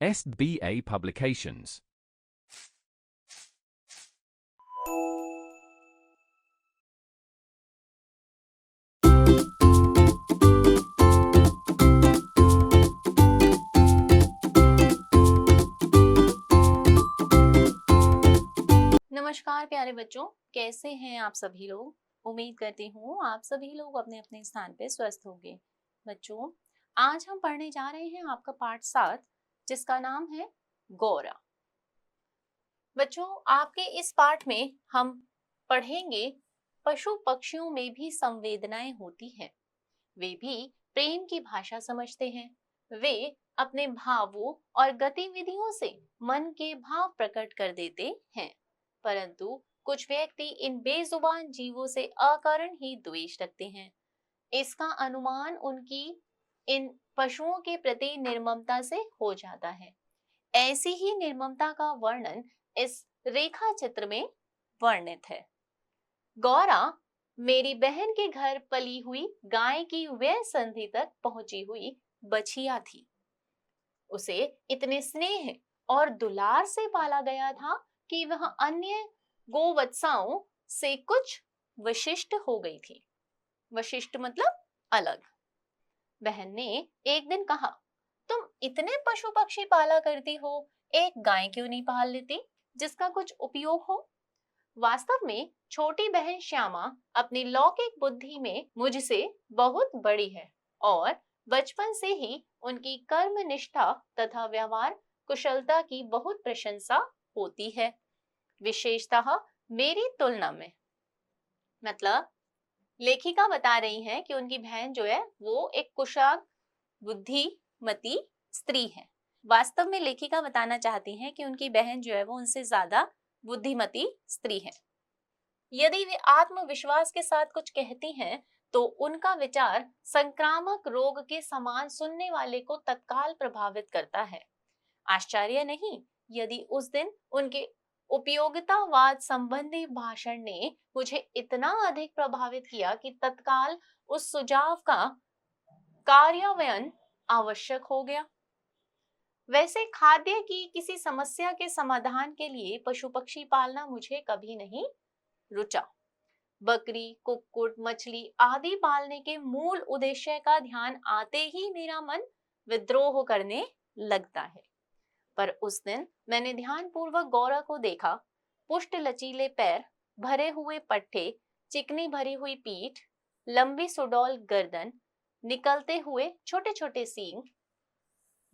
SBA Publications. नमस्कार प्यारे बच्चों, कैसे हैं आप सभी लोग। उम्मीद करती हूँ आप सभी लोग अपने अपने स्थान पे स्वस्थ होंगे। बच्चों, आज हम पढ़ने जा रहे हैं आपका पाठ 7, जिसका नाम है गौरा। बच्चों, आपके इस पाठ में हम पढ़ेंगे पशु पक्षियों में भी संवेदनाएं होती हैं। वे भी प्रेम की भाषा समझते हैं। वे अपने भावों और गतिविधियों से मन के भाव प्रकट कर देते हैं, परंतु कुछ व्यक्ति इन बेजुबान जीवों से अकारण ही द्वेष रखते हैं। इसका अनुमान उनकी इन पशुओं के प्रति निर्ममता से हो जाता है। ऐसी ही निर्ममता का वर्णन इस रेखा चित्र में वर्णित है। गौरा मेरी बहन के घर पली हुई गाय की वह संधि तक पहुंची हुई बछिया थी। उसे इतने स्नेह और दुलार से पाला गया था कि वह अन्य गोवत्साओं से कुछ विशिष्ट हो गई थी। विशिष्ट मतलब अलग। बहन ने एक दिन कहा, तुम इतने पशु पक्षी पाला करती हो, एक गाय क्यों नहीं पाल लेती जिसका कुछ उपयोग हो। वास्तव में छोटी बहन श्यामा अपनी लौकिक बुद्धि में मुझसे बहुत बड़ी है और बचपन से ही उनकी कर्म निष्ठा तथा व्यवहार कुशलता की बहुत प्रशंसा होती है, विशेषतः मेरी तुलना में। मतलब लेखिका बता रही है कि उनकी बहन जो है वो एक कुशल बुद्धिमती स्त्री है। वास्तव में लेखिका बताना चाहती हैं कि उनकी बहन जो है वो उनसे ज्यादा बुद्धिमती स्त्री है। यदि वे आत्मविश्वास के साथ कुछ कहती हैं तो उनका विचार संक्रामक रोग के समान सुनने वाले को तत्काल प्रभावित करता है। आश्चर्य नहीं यदि उस दिन उनके उपयोगितावाद संबंधी भाषण ने मुझे इतना अधिक प्रभावित किया कि तत्काल उस सुझाव का कार्यान्वयन आवश्यक हो गया। वैसे खाद्य की किसी समस्या के समाधान के लिए पशु पक्षी पालना मुझे कभी नहीं रुचा। बकरी, कुक्कुट, मछली आदि पालने के मूल उद्देश्य का ध्यान आते ही मेरा मन विद्रोह करने लगता है। पर उस दिन मैंने ध्यानपूर्वक गौरा को देखा। पुष्ट लचीले पैर, भरे हुए पट्टे, चिकनी भरी हुई पीठ, लंबी सुडौल गर्दन, निकलते हुए छोटे छोटे सींग,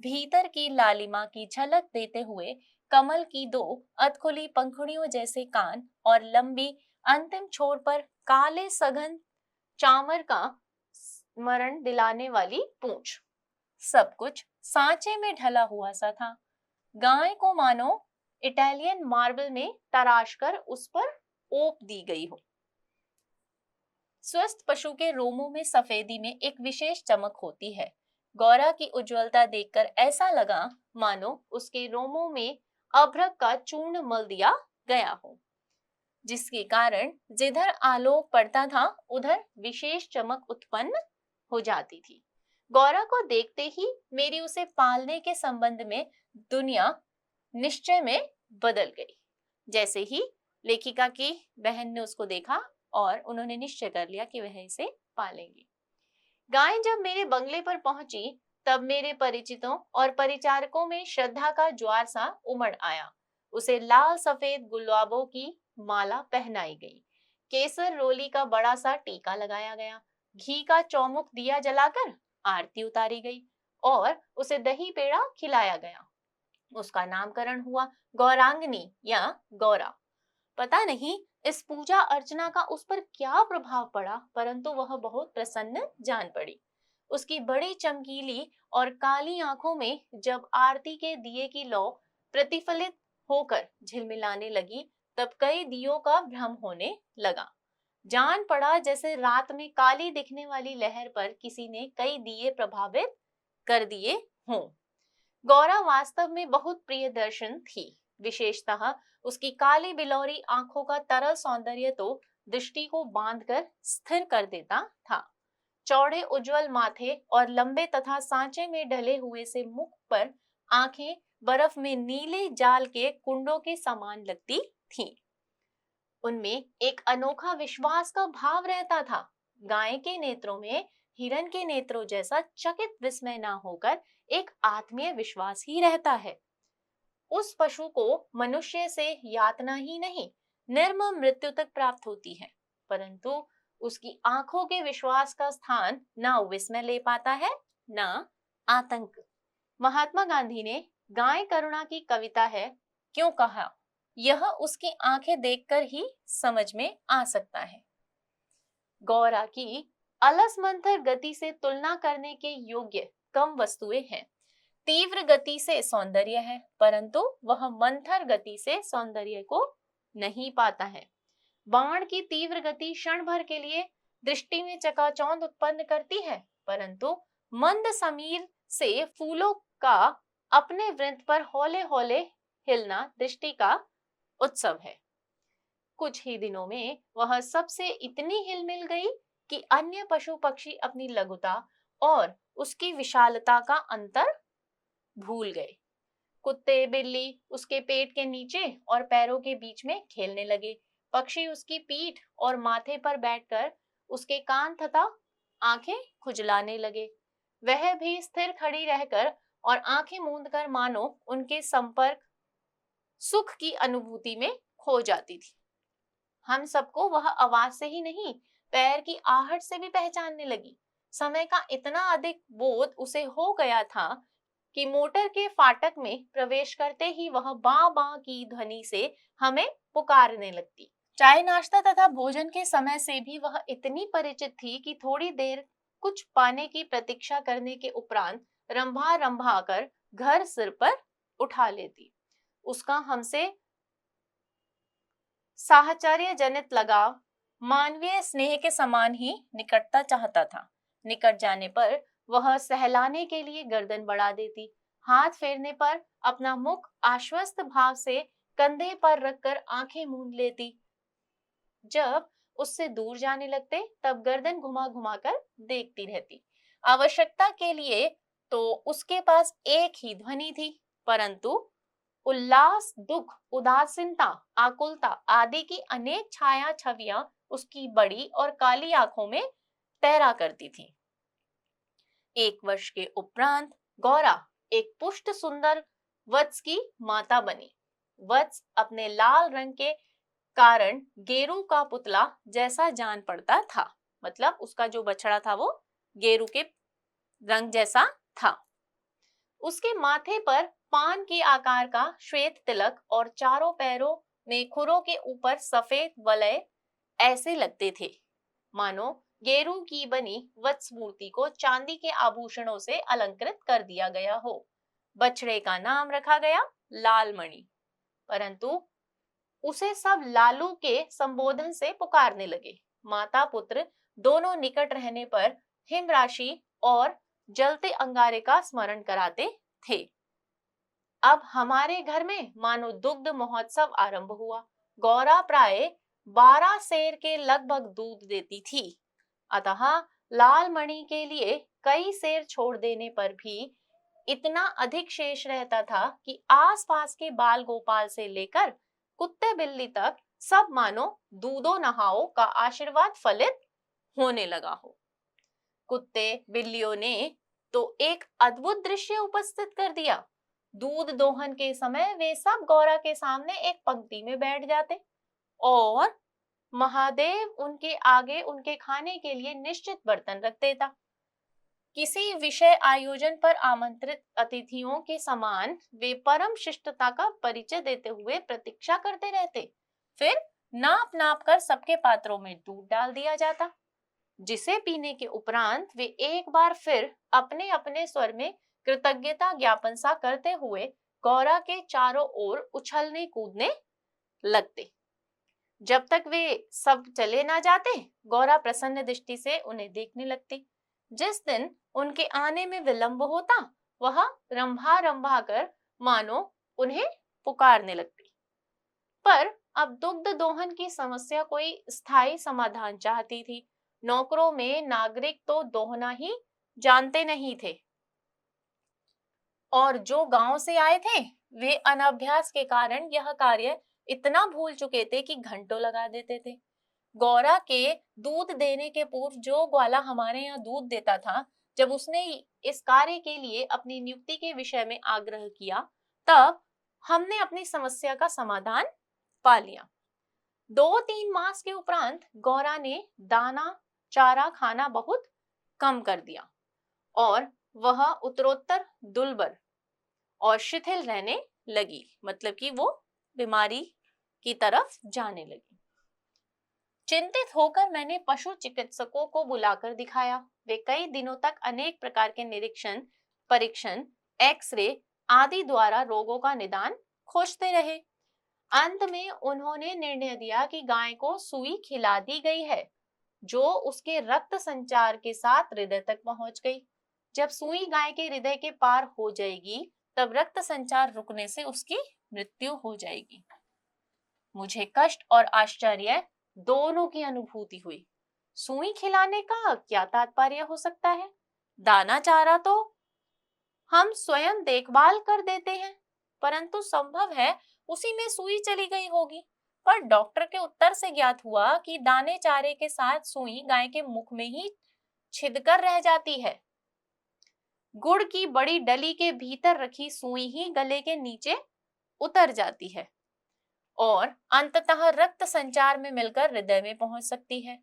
भीतर की लालिमा की झलक देते हुए कमल की दो अधखुली पंखुड़ियों जैसे कान और लंबी अंतिम छोर पर काले सघन चामर का स्मरण दिलाने वाली पूंछ, सब कुछ सांचे में ढला हुआ सा था। गाय को मानो इटालियन मार्बल में तराश कर उस पर ओप दी गई हो। स्वस्थ पशु के रोमों में सफेदी में एक विशेष चमक होती है। गौरा की उज्ज्वलता देखकर ऐसा लगा मानो उसके रोमों में अभ्रक का चूर्ण मल दिया गया हो, जिसके कारण जिधर आलोक पड़ता था उधर विशेष चमक उत्पन्न हो जाती थी। गौरा को देखते ही मेरी उसे पालने के संबंध में दुनिया निश्चय में बदल गई। जैसे ही लेखिका की बहन ने उसको देखा और उन्होंने निश्चय कर लिया कि वह इसे पालेंगी। गाय जब मेरे बंगले पर पहुंची तब मेरे परिचितों और परिचारकों में श्रद्धा का ज्वार सा उमड़ आया। उसे लाल सफेद गुलाबों की माला पहनाई गई, केसर रोली का बड़ा सा टीका लगाया गया, घी का चौमुख दिया जलाकर आरती उतारी गई और उसे दही पेड़ा खिलाया गया। उसका नामकरण हुआ गौरांगनी या गौरा। पता नहीं इस पूजा अर्चना का उस पर क्या प्रभाव पड़ा, परंतु वह बहुत प्रसन्न जान पड़ी। उसकी बड़ी चमकीली और काली आंखों में जब आरती के दिए की लौ प्रतिफलित होकर झिलमिलाने लगी तब कई दियों का भ्रम होने लगा। जान पड़ा जैसे रात में काली दिखने वाली लहर पर किसी ने कई दिए प्रभावित कर दिए हों। गौरा वास्तव में बहुत प्रिय दर्शन थी। विशेषतः उसकी काली बिलौरी आंखों का तरल सौंदर्य तो दृष्टि को बांधकर स्थिर कर देता था। चौड़े उज्जवल माथे और लंबे तथा सांचे में ढले हुए से मुख पर आंखें बर्फ में नीले जाल के कुंडों के समान लगती थीं। उनमें एक अनोखा विश्वास का भाव रहता था। गाय के नेत्रों में हिरन के नेत्रों जैसा चकित विस्मय ना होकर एक आत्मीय विश्वास ही रहता है। उस पशु को मनुष्य से यातना ही नहीं, निर्मम मृत्यु तक प्राप्त होती है, परंतु उसकी आंखों के विश्वास का स्थान ना विस्मय ले पाता है, ना आतंक। महात्मा गांधी ने गाय करुणा की कविता है क्यों कहा, यह उसकी आंखें देखकर ही समझ में आ सकता है। गौरा की अलस मंथर गति से तुलना करने के योग्य कम वस्तुएं हैं। तीव्र गति से सौंदर्य है, परंतु वह मंथर गति से सौंदर्य को नहीं पाता है। बाण की तीव्र गति क्षण भर के लिए दृष्टि में चकाचौंध उत्पन्न करती है, परंतु मंद समीर से फूलों का अपने वृंत पर हौले हौले हिलना दृष्टि का उत्सव है। कुछ ही दिनों में वह सबसे इतनी हिल मिल गई कि अन्य पशु पक्षी अपनी लघुता और उसकी विशालता का अंतर भूल गए। कुत्ते बिल्ली उसके पेट के नीचे और पैरों के बीच में खेलने लगे। पक्षी उसकी पीठ और माथे पर बैठकर उसके कान तथा आंखें खुजलाने लगे। वह भी स्थिर खड़ी रहकर और आंखें मूंदकर मानो उनके संपर्क सुख की अनुभूति में खो जाती थी। हम सबको वह आवाज से ही नहीं, पैर की आहट से भी पहचानने लगी। समय का इतना अधिक बोध उसे हो गया था कि मोटर के फाटक में प्रवेश करते ही वह बां बां की ध्वनि से हमें पुकारने लगती। चाय नाश्ता तथा भोजन के समय से भी वह इतनी परिचित थी कि थोड़ी देर कुछ पाने की प्रतीक्षा करने के उपरांत रंभा रंभा कर घर सिर पर उठा लेती। उसका हमसे साहचर्य जनित लगाव मानवीय स्नेह के समान ही निकटता चाहता था। निकट जाने पर वह सहलाने के लिए गर्दन बढ़ा देती, हाथ फेरने पर अपना मुख आश्वस्त भाव से कंधे पर रखकर आंखें मूंद लेती। जब उससे दूर जाने लगते तब गर्दन घुमा घुमा कर देखती रहती। आवश्यकता के लिए तो उसके पास एक ही ध्वनि थी, परंतु उल्लास, दुख, उदासीनता, आकुलता आदि की अनेक छाया छवियां उसकी बड़ी और काली आंखों में तैरा करती थी। 1 वर्ष के उपरांत गौरा एक पुष्ट सुंदर वत्स की माता बनी। वत्स अपने लाल रंग के कारण गेरू का पुतला जैसा जान पड़ता था, मतलब उसका जो बछड़ा था वो गेरू के रंग जैसा था। उसके माथे पर पान के आकार का श्वेत तिलक और चारों पैरों में खुरों के ऊपर सफेद वलय ऐसे लगते थे मानो गेरू की बनी वत्स मूर्ति को चांदी के आभूषणों से अलंकृत कर दिया गया हो। बछड़े का नाम रखा गया लाल मणि, परंतु उसे सब लालू के संबोधन से पुकारने लगे। माता पुत्र दोनों निकट रहने पर हिम राशि और जलते अंगारे का स्मरण कराते थे। अब हमारे घर में मानो दुग्ध महोत्सव आरंभ हुआ। गौरा प्राय 12 सेर के लगभग दूध देती थी, अतः लाल मणि के लिए कई सेर छोड़ देने पर भी इतना अधिक शेष रहता था कि आसपास के बाल गोपाल से लेकर कुत्ते बिल्ली तक सब मानो दूधो नहाओ का आशीर्वाद फलित होने लगा हो। कुत्ते बिल्लियों ने तो एक अद्भुत दृश्य उपस्थित कर दिया। दूध दोहन के समय वे सब गौरा के सामने एक पंक्ति में बैठ जाते और महादेव उनके आगे उनके खाने के लिए निश्चित बर्तन रख देता। किसी विषय आयोजन पर आमंत्रित अतिथियों के समान वे परम शिष्टता का परिचय देते हुए प्रतीक्षा करते रहते। फिर नाप नाप कर सबके पात्रों में दूध डाल दिया जाता, जिसे पीने के उपरांत वे एक बार फिर अपने अपने स्वर में कृतज्ञता ज्ञापन सा करते हुए गौरा के चारों ओर उछलने कूदने लगते। जब तक वे सब चले ना जाते, गौरा प्रसन्न दृष्टि से उन्हें देखने लगती। जिस दिन उनके आने में विलंब होता, वह रंभा रंभा कर मानो उन्हें पुकारने लगती। पर अब दुग्ध दोहन की समस्या कोई स्थायी समाधान चाहती थी। नौकरों में नागरिक तो दोहना ही जानते नहीं थे। और जो गांव से आए थे वे अनभ्यास के कारण यह कार्य इतना भूल चुके थे कि घंटों लगा देते थे। गौरा के दूध देने के पूर्व जो ग्वाला हमारे यहाँ दूध देता था, जब उसने इस कार्य के लिए अपनी नियुक्ति के विषय में आग्रह किया, तब हमने अपनी समस्या का समाधान पा लिया। 2-3 मास के उपरांत गौरा ने दाना चारा खाना बहुत कम कर दिया और वह उत्तरोत्तर दुर्बल और शिथिल रहने लगी, मतलब कि वो बीमारी की तरफ जाने लगी। चिंतित होकर मैंने पशु चिकित्सकों को बुलाकर दिखाया। वे कई दिनों तक अनेक प्रकार के निरीक्षण, परीक्षण, एक्सरे आदि द्वारा रोगों का निदान खोजते रहे। अंत में उन्होंने निर्णय दिया कि गाय को सुई खिला दी गई है, जो उसके रक्त संचार के साथ हृदय तक पहुंच गई। जब सुई गाय के हृदय के पार हो जाएगी, तब रक्त संचार रुकने से उसकी मृत्यु हो जाएगी। मुझे कष्ट और आश्चर्य दोनों की अनुभूति हुई। सुई खिलाने का क्या तात्पर्य हो सकता है? दाना चारा तो हम स्वयं देखभाल कर देते हैं, परंतु संभव है उसी में सुई चली गई होगी। पर डॉक्टर के उत्तर से ज्ञात हुआ कि दाने चारे के साथ सुई गाय के मुख में ही छिदकर रह जाती है। गुड़ की बड़ी डली के भीतर रखी सुई ही गले के नीचे उतर जाती है और अंततः रक्त संचार में मिलकर हृदय में पहुंच सकती है।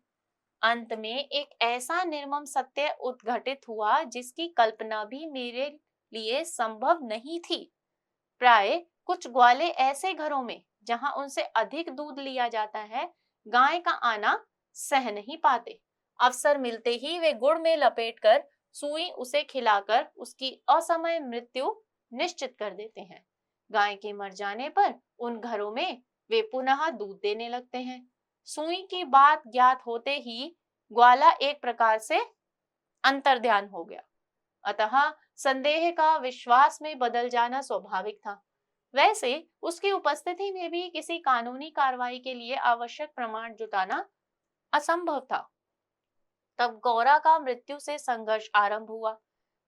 अंत में एक ऐसा निर्मम सत्य उद्घटित हुआ जिसकी कल्पना भी मेरे लिए संभव नहीं थी। प्राय कुछ ग्वाले ऐसे घरों में जहां उनसे अधिक दूध लिया जाता है, गाय का आना सह नहीं पाते। अवसर मिलते ही वे गुड़ में लपेटकर सुई उसे खिलाकर उसकी असमय मृत्यु निश्चित कर देते हैं। गाय के मर जाने पर उन घरों में वे पुनः दूध देने लगते हैं। सुई की बात ज्ञात होते ही ग्वाला एक प्रकार से अंतर्ध्यान हो गया, अतः संदेह का विश्वास में बदल जाना स्वाभाविक था। वैसे उसकी उपस्थिति में भी किसी कानूनी कार्रवाई के लिए आवश्यक प्रमाण जुटाना असंभव था। तब गौरा का मृत्यु से संघर्ष आरंभ हुआ,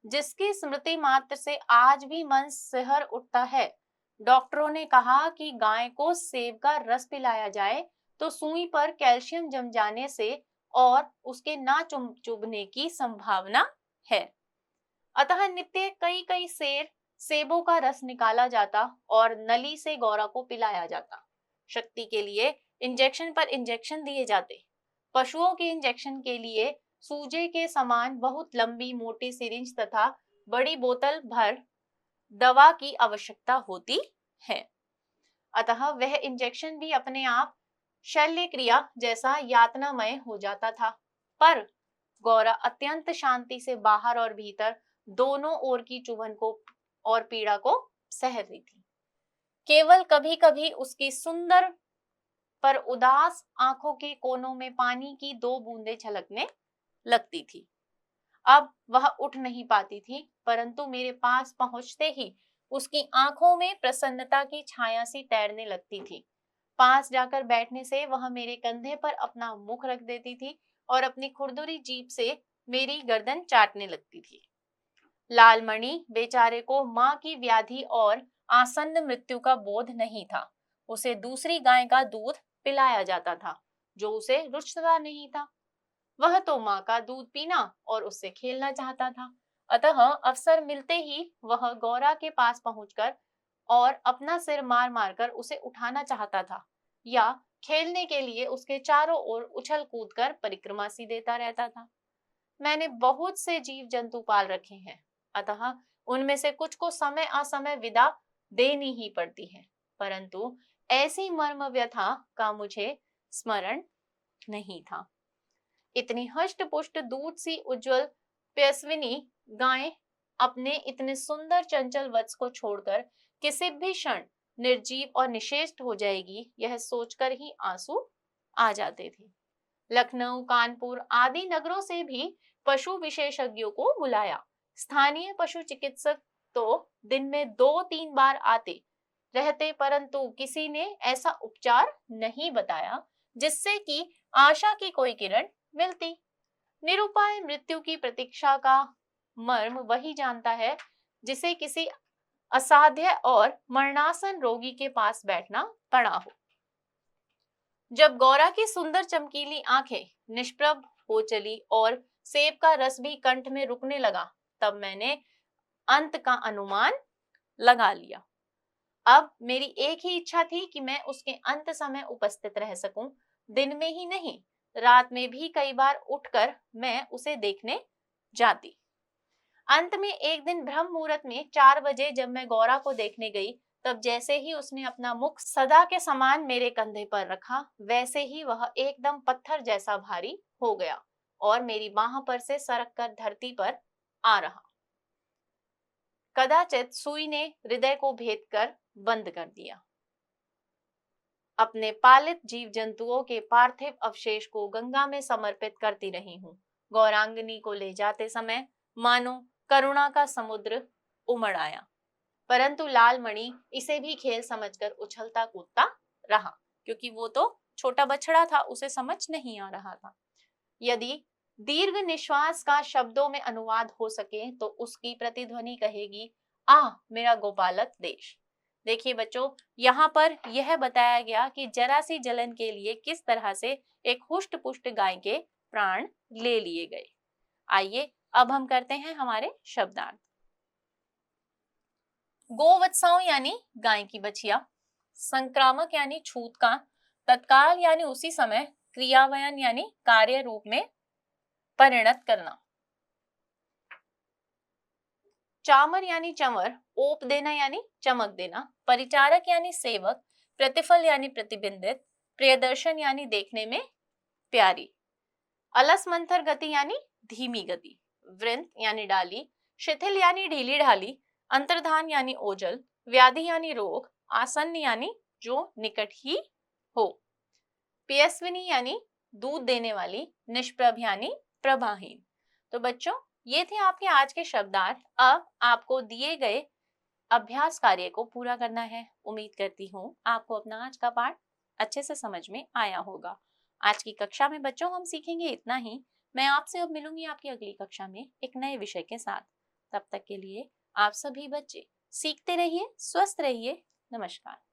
जिसकी स्मृति मात्र से आज भी मन सिहर उठता है। डॉक्टरों ने कहा कि गाय को सेब का रस पिलाया जाए तो सुई पर कैल्शियम जम जाने से और उसके ना चुभने की संभावना है। अतः नित्य कई कई सेबों का रस निकाला जाता और नली से गौरा को पिलाया जाता। शक्ति के लिए इंजेक्शन पर इंजेक्शन दिए जाते। पशुओं के इंजेक्शन के लिए सूजे के समान बहुत लंबी मोटी सिरिंज तथा बड़ी बोतल भर दवा की आवश्यकता होती है। अतः वह इंजेक्शन भी अपने आप शल्य क्रिया जैसा यातनामय हो जाता था। पर गौरा अत्यंत शांति से बाहर और भीतर दोनों ओर की चुभन को और पीड़ा को सह रही थी। केवल कभी कभी उसकी सुंदर पर उदास आंखों के कोनों में पानी की 2 बूंदें झलकने लगती थी। अब वह उठ नहीं पाती थी, परंतु मेरे पास पहुंचते ही उसकी आंखों में प्रसन्नता की छाया सी तैरने लगती थी। पास जाकर बैठने से वह मेरे कंधे पर अपना मुख रख देती थी और अपनी खुरदुरी जीभ से मेरी गर्दन चाटने लगती थी। लालमणि बेचारे को मां की व्याधि और आसन्न मृत्यु का बोध नहीं था। उसे दूसरी गाय का दूध पिलाया जाता था, जो उसे रुचता नहीं था। वह तो माँ का दूध पीना और उससे खेलना चाहता था। अतः अवसर मिलते ही वह गौरा के पास पहुंचकर और अपना सिर मार मार कर उसे उठाना चाहता था, या खेलने के लिए उसके चारों ओर उछल कूद कर परिक्रमा सी देता रहता था। मैंने बहुत से जीव जंतु पाल रखे हैं, अतः उनमें से कुछ को समय असमय विदा देनी ही पड़ती है, परंतु ऐसी मर्म व्यथा का मुझे स्मरण नहीं था। इतनी हष्ट पुष्ट दूध सी उज्जवल पेशविनी गाय अपने इतने सुंदर चंचल वत्स को छोड़कर किसी भी क्षण निर्जीव और निशेष हो जाएगी, यह सोचकर ही आंसू आ जाते थे। लखनऊ, कानपुर आदि नगरों से भी पशु विशेषज्ञों को बुलाया। स्थानीय पशु चिकित्सक तो दिन में 2-3 बार आते रहते, परंतु किसी ने ऐसा उपचार नहीं बताया जिससे कि आशा की कोई किरण मिलती। निरुपाय मृत्यु की प्रतीक्षा का मर्म वही जानता है जिसे किसी असाध्य और मरणासन रोगी के पास बैठना पड़ा हो। जब गौरा की सुंदर चमकीली आंखें निष्प्रभ हो चली और सेब का रस भी कंठ में रुकने लगा, तब मैंने अंत का अनुमान लगा लिया। अब मेरी एक ही इच्छा थी कि मैं उसके अंत समय उपस्थित रह सकूं। दिन में ही नहीं, रात में भी कई बार उठकर मैं उसे देखने जाती। अंत में एक दिन ब्रह्म मुहूर्त में 4 बजे जब मैं गौरा को देखने गई, तब जैसे ही उसने अपना मुख सदा के समान मेरे कंधे पर रखा, वैसे ही वह एकदम पत्थर जैसा भारी हो गया और मेरी बाह पर से सरक कर धरती पर आ रहा। कदाचित सुई ने हृदय को भेद कर बंद कर दिया। अपने पालित जीव जंतुओं के पार्थिव अवशेष को गंगा में समर्पित करती रही हूँ। गौरांगनी को ले जाते समय मानो करुणा का समुद्र उमड़ आया, परंतु लाल मणि इसे भी खेल समझकर उछलता कूदता रहा, क्योंकि वो तो छोटा बछड़ा था, उसे समझ नहीं आ रहा था। यदि दीर्घ निश्वास का शब्दों में अनुवाद हो सके तो उसकी प्रतिध्वनि कहेगी, आह मेरा गोपालक देश। देखिए बच्चों, यहाँ पर यह बताया गया कि जरा सी जलन के लिए किस तरह से एक हुष्ट पुष्ट गाय के प्राण ले लिए गए। आइए अब हम करते हैं हमारे शब्दार्थ। गोवत्साओं यानी गाय की बछिया, संक्रामक यानी छूत का, तत्काल यानी उसी समय, क्रियावयन यानी कार्य रूप में परिणत करना, चामर यानी चंवर, ओप देना यानी चमक देना, परिचारक यानी सेवक, प्रतिफल यानी प्रतिबिंबित, प्रियदर्शन यानी देखने में प्यारी, अलस मंथर गति यानी धीमी गति, वृंत यानी डाली, शिथिल यानी ढीली ढाली, अंतर्धान यानी ओझल, व्याधि यानी रोग, आसन्न यानी जो निकट ही हो, पियस्विनी यानी दूध देने वाली, निष्प्रभ यानी प्रभाहीन। तो बच्चों, ये थे आपके आज के शब्दार्थ। अब आपको दिए गए अभ्यास कार्य को पूरा करना है। उम्मीद करती हूँ आपको अपना आज का पाठ अच्छे से समझ में आया होगा। आज की कक्षा में बच्चों हम सीखेंगे इतना ही। मैं आपसे अब मिलूंगी आपकी अगली कक्षा में एक नए विषय के साथ। तब तक के लिए आप सभी बच्चे सीखते रहिए, स्वस्थ रहिए। नमस्कार।